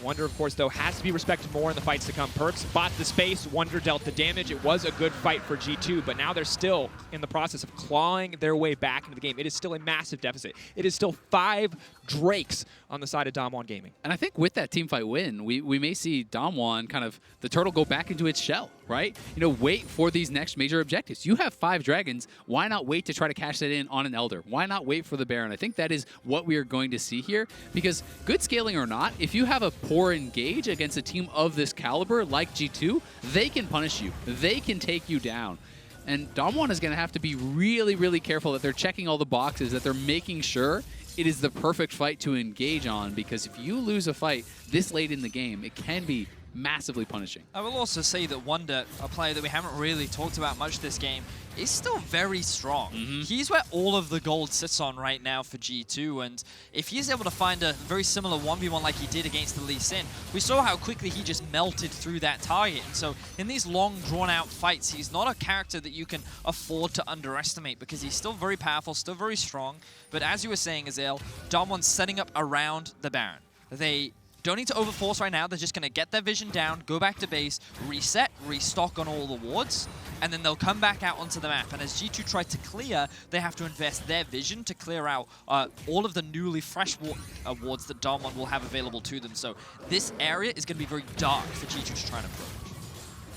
Wunder, of course, though, has to be respected more in the fights to come. PerkZ bought the space. Wunder dealt the damage. It was a good fight for G2, but now they're still in the process of clawing their way back into the game. It is still a massive deficit. It is still 5 Drakes on the side of DAMWON Gaming. And I think with that teamfight win, we may see DAMWON kind of, the turtle go back into its shell, right? You know, wait for these next major objectives. You have 5 dragons. Why not wait to try to cash that in on an Elder? Why not wait for the Baron? I think that is what we are going to see here, because good scaling or not, if you have a poor engage against a team of this caliber like G2, they can punish you. They can take you down. And DAMWON is going to have to be really, really careful that they're checking all the boxes, that they're making sure it is the perfect fight to engage on, because if you lose a fight this late in the game, it can be massively punishing. I will also say that Wunder, a player that we haven't really talked about much this game, is still very strong. He's where all of the gold sits on right now for G2, and if he's able to find a very similar 1v1 like he did against Elise, we saw how quickly he just melted through that target. And so in these long, drawn-out fights, he's not a character that you can afford to underestimate, because he's still very powerful, still very strong. But as you were saying, Azael, DAMWON's setting up around the Baron. They don't need to overforce right now. They're just going to get their vision down, go back to base, reset, restock on all the wards, and then they'll come back out onto the map. And as G2 try to clear, they have to invest their vision to clear out all of the newly fresh wards that DAMWON will have available to them. So this area is going to be very dark for G2 to try and approach.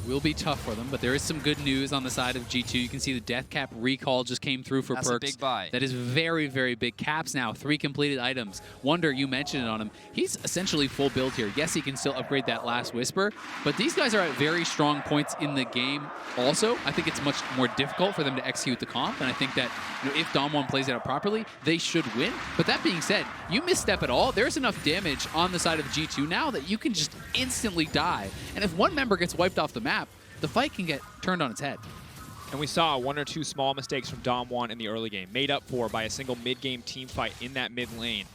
Will be tough for them, but there is some good news on the side of G2. You can see the death cap recall just came through for PerkZ. That's a big buy. That is very, very big. Caps now, 3 completed items. Wunder, you mentioned it on him. He's essentially full build here. Yes, he can still upgrade that last Whisper, but these guys are at very strong points in the game also. I think it's much more difficult for them to execute the comp, and I think that, you know, if DAMWON plays it out properly, they should win. But that being said, you misstep at all, there's enough damage on the side of G2 now that you can just instantly die. And if one member gets wiped off the map, the fight can get turned on its head. And we saw 1 or 2 small mistakes from DAMWON in the early game, made up for by a single mid-game team fight in that mid lane.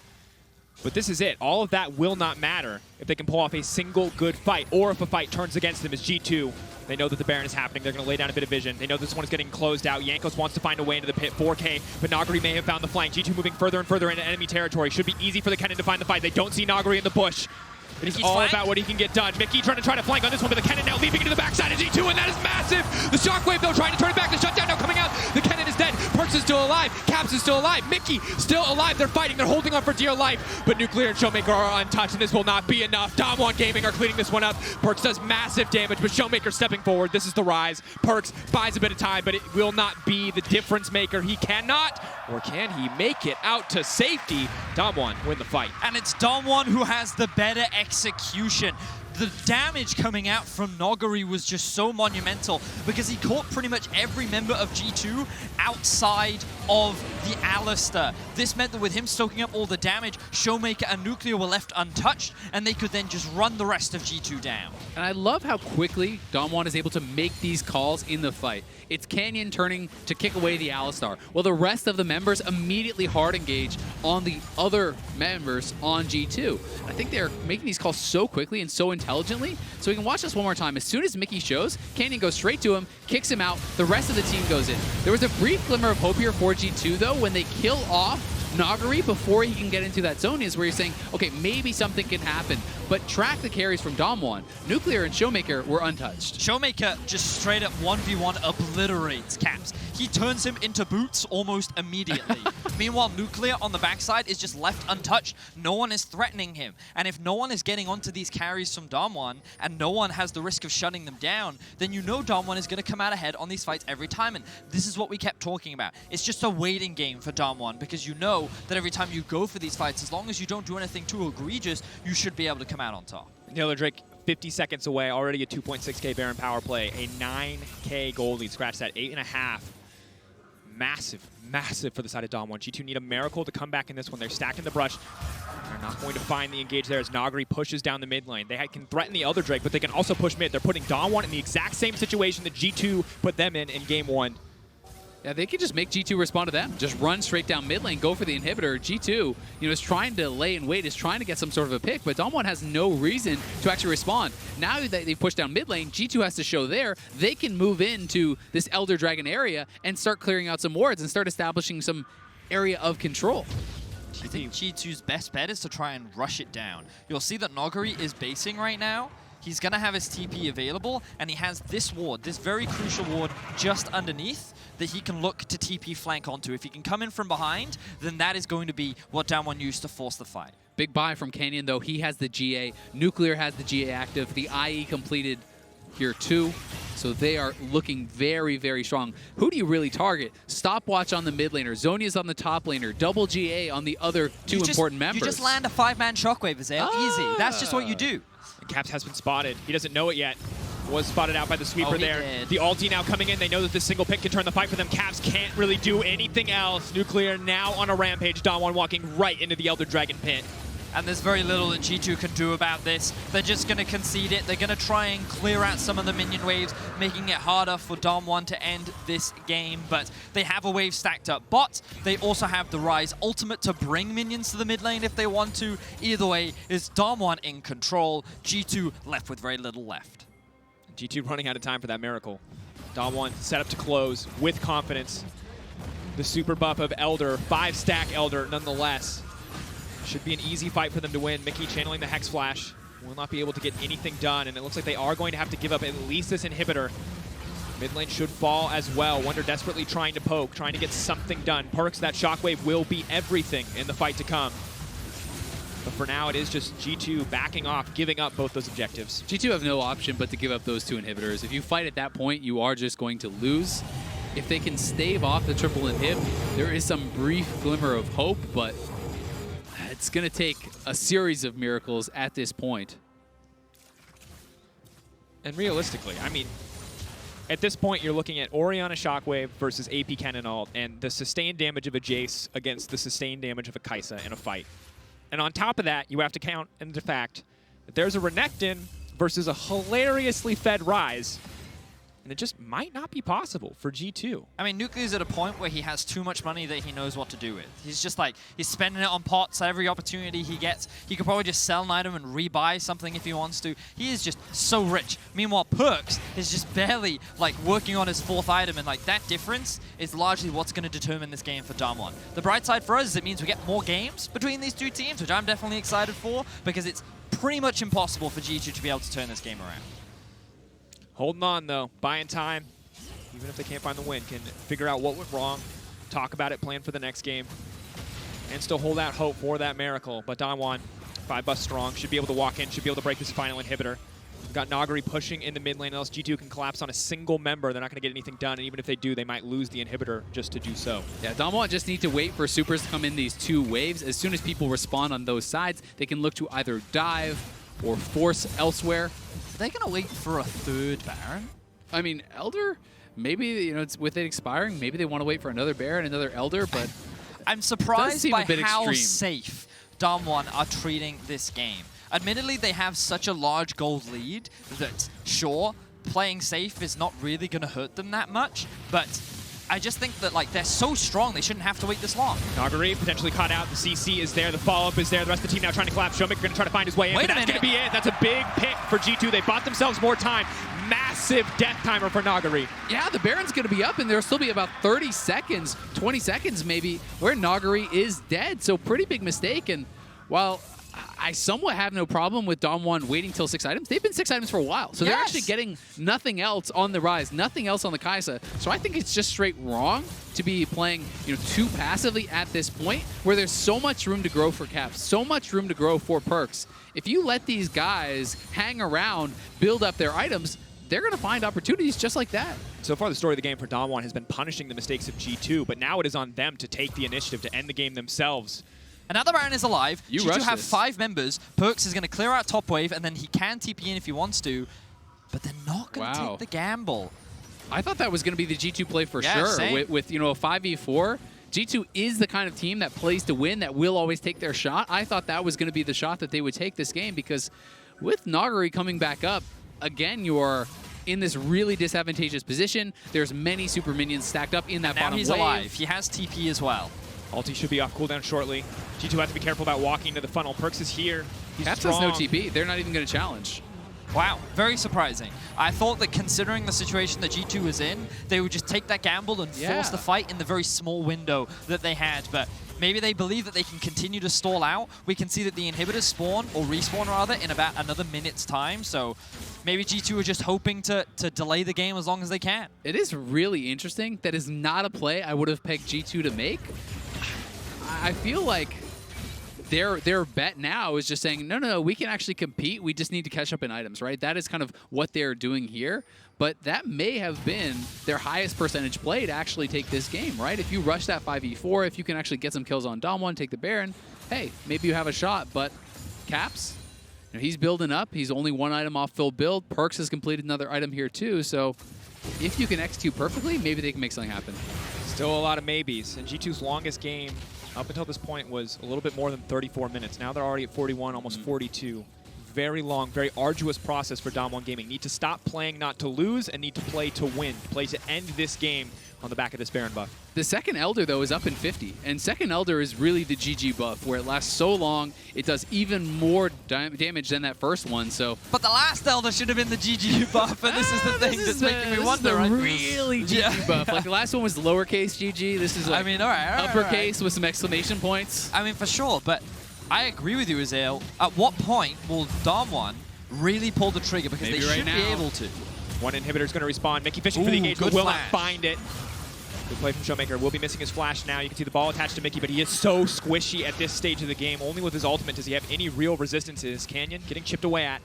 But this is it. All of that will not matter if they can pull off a single good fight, or if a fight turns against them as G2. They know that the Baron is happening. They're going to lay down a bit of vision. They know this one is getting closed out. Jankos wants to find a way into the pit. 4K, but Nuguri may have found the flank. G2 moving further and further into enemy territory. Should be easy for the Kennen to find the fight. They don't see Nuguri in the bush. It is all about what he can get done. Mykix trying to flank on this one, but the Kennen now leaping into the backside of G2, and that is massive! The Shockwave, though, trying to turn it back. The shutdown now coming out. The Kennen is dead. PerkZ is still alive. Caps is still alive. Mykix still alive. They're fighting. They're holding on for dear life. But Nuclear and ShowMaker are untouched, and this will not be enough. DAMWON Gaming are cleaning this one up. PerkZ does massive damage, but ShowMaker stepping forward. This is the Ryze. PerkZ buys a bit of time, but it will not be the difference maker. He cannot, or can he make it out to safety? DAMWON win the fight. And it's DAMWON who has the better execution. The damage coming out from Nuguri was just so monumental, because he caught pretty much every member of G2 outside of the Alistar. This meant that with him soaking up all the damage, ShowMaker and Nuclear were left untouched, and they could then just run the rest of G2 down. And I love how quickly DAMWON is able to make these calls in the fight. It's Canyon turning to kick away the Alistar, while the rest of the members immediately hard engage on the other members on G2. I think they're making these calls so quickly and so intelligently. So we can watch this one more time. As soon as Mykix shows, Canyon goes straight to him, kicks him out, the rest of the team goes in. There was a brief glimmer of hope here for G2, though, when they kill off Nuguri before he can get into that zone, is where you're saying, okay, maybe something can happen. but track the carries from DAMWON. Nuclear and ShowMaker were untouched. ShowMaker just straight up 1v1 obliterates Caps. He turns him into boots almost immediately. Meanwhile, Nuclear on the backside is just left untouched. No one is threatening him. And if no one is getting onto these carries from DAMWON, and no one has the risk of shutting them down, then you know DAMWON is going to come out ahead on these fights every time. And this is what we kept talking about. It's just a waiting game for DAMWON, because you know that every time you go for these fights, as long as you don't do anything too egregious, you should be able to come out on top. Taylor Drake 50 seconds away, already a 2.6k Baron power play, a 9k gold lead, scratch that 8.5. Massive, massive for the side of DAMWON. G2 need a miracle to come back in this one. They're stacked in the brush. They're not going to find the engage there as Nuguri pushes down the mid lane. They can threaten the Elder Drake, but they can also push mid. They're putting DAMWON in the exact same situation that G2 put them in game 1. Yeah, they can just make G2 respond to them. Just run straight down mid lane, go for the inhibitor. G2, is trying to lay in wait, is trying to get some sort of a pick, but DAMWON has no reason to actually respond. Now that they push down mid lane, G2 has to show there. They can move into this Elder Dragon area and start clearing out some wards and start establishing some area of control. I think G2's best bet is to try and rush it down. You'll see that Nuguri is basing right now. He's going to have his TP available, and he has this ward, this very crucial ward just underneath that he can look to TP flank onto. If he can come in from behind, then that is going to be what DAMWON used to force the fight. Big buy from Canyon, though. He has the GA. Nuclear has the GA active. The IE completed here too. So they are looking very, very strong. Who do you really target? Stopwatch on the mid laner. Zhonya's on the top laner. Double GA on the other two important members. You just land a 5-man shockwave, Azael. Easy. That's just what you do. And Caps has been spotted. He doesn't know it yet. Was spotted out by the sweeper there. Did. The ulti now coming in. They know that this single pick can turn the fight for them. Caps can't really do anything else. Nuclear now on a rampage. DAMWON walking right into the Elder Dragon pit. And there's very little that G2 can do about this. They're just going to concede it. They're going to try and clear out some of the minion waves, making it harder for DAMWON to end this game. But they have a wave stacked up. But they also have the Ryze ultimate to bring minions to the mid lane if they want to. Either way, is DAMWON in control. G2 left with very little left. G2 running out of time for that miracle. DAMWON set up to close with confidence. The super buff of Elder, 5-stack Elder nonetheless. Should be an easy fight for them to win. Mickey channeling the Hex Flash. Will not be able to get anything done, and it looks like they are going to have to give up at least this inhibitor. Mid lane should fall as well. Wunder desperately trying to poke, trying to get something done. PerkZ, that shockwave will be everything in the fight to come. But for now, it is just G2 backing off, giving up both those objectives. G2 have no option but to give up those two inhibitors. If you fight at that point, you are just going to lose. If they can stave off the triple inhib, there is some brief glimmer of hope, but it's going to take a series of miracles at this point. And realistically, I mean, at this point, you're looking at Orianna Shockwave versus AP Kennen ult, and the sustained damage of a Jayce against the sustained damage of a Kaisa in a fight. And on top of that, you have to count in the fact that there's a Renekton versus a hilariously fed Ryze. And it just might not be possible for G2. I mean, Nuclear's at a point where he has too much money that he knows what to do with. He's just like, he's spending it on pots every opportunity he gets. He could probably just sell an item and rebuy something if he wants to. He is just so rich. Meanwhile, PerkZ is just barely like working on his 4th item, and like that difference is largely what's going to determine this game for DAMWON. The bright side for us is it means we get more games between these two teams, which I'm definitely excited for, because it's pretty much impossible for G2 to be able to turn this game around. Holding on, though. Buying time. Even if they can't find the win, can figure out what went wrong, talk about it, plan for the next game, and still hold out hope for that miracle. But DAMWON, 5 buffs strong, should be able to walk in, should be able to break this final inhibitor. We've got Nuguri pushing in the mid lane, else G2 can collapse on a single member. They're not going to get anything done, and even if they do, they might lose the inhibitor just to do so. Yeah, DAMWON just need to wait for supers to come in these 2 waves. As soon as people respond on those sides, they can look to either dive or force elsewhere. Are they going to wait for a 3rd Baron? I mean, Elder, maybe, it's with it expiring, maybe they want to wait for another Baron, another Elder, but I'm surprised by how extreme. safe DAMWON are treating this game. Admittedly, they have such a large gold lead that, sure, playing safe is not really going to hurt them that much, but I just think that like they're so strong, they shouldn't have to wait this long. Nuguri potentially caught out. The CC is there. The follow-up is there. The rest of the team now trying to collapse. ShowMaker going to try to find his way in. Wait a That's going to be it. That's a big pick for G2. They bought themselves more time. Massive death timer for Nuguri. Yeah, the Baron's going to be up, and there'll still be about 30 seconds, 20 seconds maybe, where Nuguri is dead. So pretty big mistake. And while I somewhat have no problem with DAMWON waiting till 6 items. They've been 6 items for a while, so they're actually getting nothing else on the Ryze, nothing else on the Kaisa. So I think it's just straight wrong to be playing, too passively at this point, where there's so much room to grow for Caps, so much room to grow for PerkZ. If you let these guys hang around, build up their items, they're going to find opportunities just like that. So far, the story of the game for DAMWON has been punishing the mistakes of G2, but now it is on them to take the initiative to end the game themselves. And now the Baron is alive. You G2 have this. 5 members. PerkZ is going to clear out top wave, and then he can TP in if he wants to, but they're not going to take the gamble. I thought that was going to be the G2 play for Yeah, sure. Same. With a 5v4, G2 is the kind of team that plays to win, that will always take their shot. I thought that was going to be the shot that they would take this game, because with Nuguri coming back up, again, you're in this really disadvantageous position. There's many super minions stacked up in that bottom wave. Now he's alive. He has TP as well. Ulti should be off cooldown shortly. G2 has to be careful about walking into the funnel. PerkZ is here. He's Caps strong. has no TP. They're not even going to challenge. Wow, very surprising. I thought that considering the situation that G2 was in, they would just take that gamble and force the fight in the very small window that they had. But maybe they believe that they can continue to stall out. We can see that the inhibitors spawn, or respawn rather, in about another minute's time. So maybe G2 are just hoping to delay the game as long as they can. It is really interesting. That is not a play I would have pegged G2 to make. I feel like their bet now is just saying, no, we can actually compete. We just need to catch up in items, right? That is kind of what they're doing here. But that may have been their highest percentage play to actually take this game, right? If you rush that 5v4, if you can actually get some kills on DAMWON, take the Baron, hey, maybe you have a shot. But Caps, he's building up. He's only 1 item off full build. PerkZ has completed another item here too. So if you can execute perfectly, maybe they can make something happen. Still a lot of maybes. And G2's longest game up until this point was a little bit more than 34 minutes. Now they're already at 41, almost 42. Very long, very arduous process for DAMWON Gaming. Need to stop playing not to lose and need to play to win. Play to end this game on the back of this Baron buff. The second Elder, though, is up in 50. And second Elder is really the GG buff, where it lasts so long, it does even more damage than that first one. So, But the last Elder should have been the GG buff, and this is the thing that's making me wonder. This is the really GG buff. Like, the last one was lowercase GG. This is like all right, uppercase with some exclamation points. I mean, for sure, but I agree with you, Azael. At what point will DAMWON really pull the trigger? Because Maybe they right should now. be able to. One inhibitor's going to respawn. Mickey fishing for the engagement, good will not flash. find it. Good play from ShowMaker. Will be missing his flash now. You can see the ball attached to Mickey, but he is so squishy at this stage of the game. Only with his ultimate does he have any real resistances. Canyon getting chipped away at.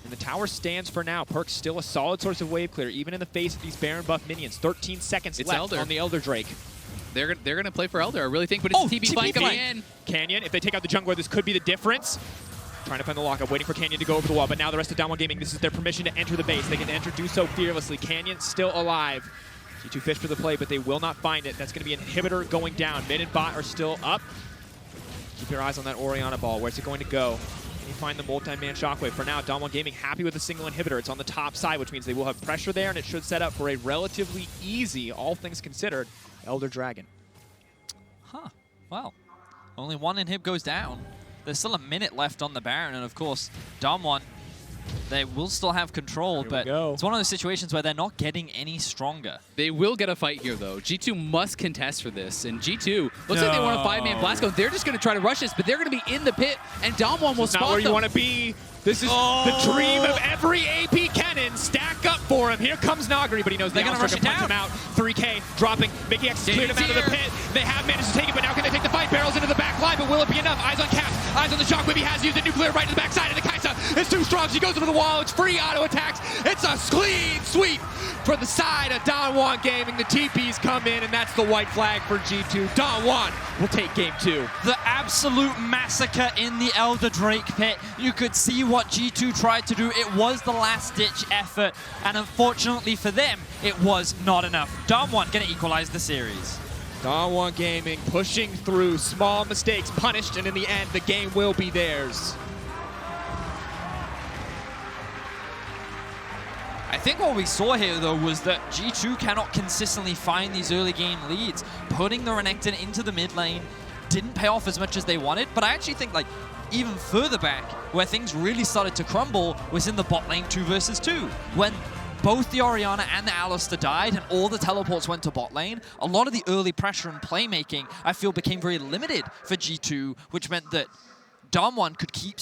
And the tower stands for now. PerkZ still a solid source of wave clear, even in the face of these Baron buff minions. 13 seconds left Elder. on the Elder Drake. They're going to play for Elder, I really think, but it's a TP fight coming in. Canyon, if they take out the jungler, this could be the difference. Trying to find the lockup, waiting for Canyon to go over the wall, but now the rest of DWG Gaming, this is their permission to enter the base. They can enter, do so fearlessly. Canyon still alive. G2 fish for the play, but they will not find it. That's going to be an inhibitor going down. Mid and bot are still up. Keep your eyes on that Orianna ball. Where's it going to go? Can you find the multi-man shockwave? For now, DWG Gaming happy with a single inhibitor. It's on the top side, which means they will have pressure there, and it should set up for a relatively easy, all things considered, Elder Dragon. Huh. Well, only 1 inhib goes down. There's still a minute left on the Baron, and of course, DAMWON, they will still have control, but it's one of those situations where they're not getting any stronger. They will get a fight here, though. G2 must contest for this, and G2 looks like they want a 5-man blast go. They're just going to try to rush this, but they're going to be in the pit, and DAMWON will spot them. Not where you want to be. This is the dream of every AP Kennen. Stack up for him. Here comes Nuguri, but he knows they're going to rush him out. 3K dropping. Mykix cleared him out of the pit. They have managed to take it, but now can they take the fight? Barrels into the back line, but will it be enough? Eyes on Caps. Eyes on the shockwave. He has used the nuclear right to the backside, and the Kaisa is too strong. She goes over the wall. It's free auto attacks. It's a clean sweep for the side of DWG Gaming. The TPs come in, and that's the white flag for G2. DWG will take game 2. The absolute massacre in the Elder Drake pit. You could see what G2 tried to do. It was the last-ditch effort, and unfortunately for them, it was not enough. DWG going to equalize the series. DWG Gaming pushing through, small mistakes punished, and in the end, the game will be theirs. I think what we saw here, though, was that G2 cannot consistently find these early game leads. Putting the Renekton into the mid lane didn't pay off as much as they wanted, but I actually think, like, even further back, where things really started to crumble was in the bot lane 2 versus 2. When both the Orianna and the Alistar died and all the teleports went to bot lane, a lot of the early pressure and playmaking, I feel, became very limited for G2, which meant that DAMWON could keep